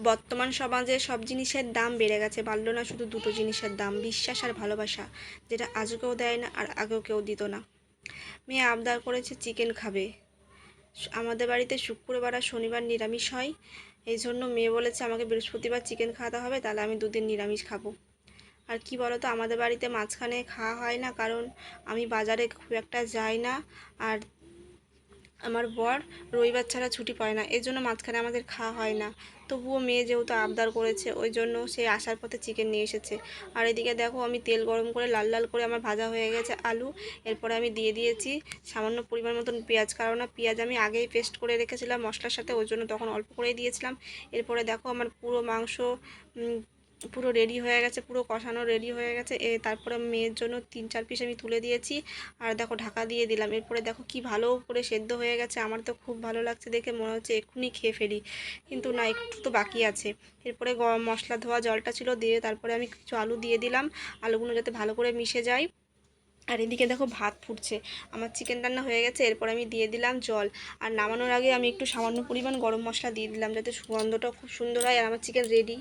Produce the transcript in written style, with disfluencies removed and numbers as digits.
বর্তমান সমাজে সব জিনিসের দাম বেড়ে গেছে, বাড়লো না শুধু দুটো জিনিসের দাম, বিশ্বাস আর ভালোবাসা, যেটা আজও কেউ দেয় না আর আগেও কেউ দিত না। মেয়ে আবদার করেছে চিকেন খাবে। আমাদের বাড়িতে শুক্রবার আর শনিবার নিরামিষ হয়, এই জন্য মেয়ে বলেছে আমাকে বৃহস্পতিবার চিকেন খাওয়াতে হবে, তাহলে আমি দুদিন নিরামিষ খাবো। আর কি বলতো, আমাদের বাড়িতে মাঝখানে খাওয়া হয় না, কারণ আমি বাজারে খুব একটা যাই না, আর আমার বর রবিবার ছাড়া ছুটি পায় না, এর জন্য মাঝখানে আমাদের খাওয়া হয় না। তবুও মেয়ে যেহেতু আবদার করেছে, ওই জন্য সে আসার পথে চিকেন নিয়ে এসেছে। আর এদিকে দেখো আমি তেল গরম করে লাল লাল করে আমার ভাজা হয়ে গেছে আলু। এরপরে আমি দিয়ে দিয়েছি সামান্য পরিমাণ মতন পেঁয়াজ, কারণ পেঁয়াজ আমি আগেই পেস্ট করে রেখেছিলাম মশলার সাথে, ওই জন্য তখন অল্প করেই দিয়েছিলাম। এরপরে দেখো আমার পুরো মাংস পুরো রেডি হয়ে গেছে, পুরো কষানো রেডি হয়ে গেছে। তারপরে মেয়ের জন্য 3-4 পিস আমি তুলে দিয়েছি, আর দেখো ঢাকা দিয়ে দিলাম। এরপরে দেখো কি ভালো করে সেদ্ধ হয়ে গেছে, আমার তো খুব ভালো লাগছে দেখে, মনে হচ্ছে এক্ষুনি খেয়ে ফেলি, কিন্তু না, একটু তো বাকি আছে। এরপরে গরম মশলা ধোয়া জলটা ছিল, দিয়ে তারপরে আমি কিছু আলু দিয়ে দিলাম, আলুগুলো যাতে ভালো করে মিশে যায়। আর এদিকে দেখো ভাত ফুটছে, আমার চিকেন রান্না হয়ে গেছে। এরপর আমি দিয়ে দিলাম জল, আর নামানোর আগে আমি একটু সামান্য পরিমাণ গরম মশলা দিয়ে দিলাম, যাতে সুগন্ধটাও খুব সুন্দর হয়। আর আমার চিকেন রেডি।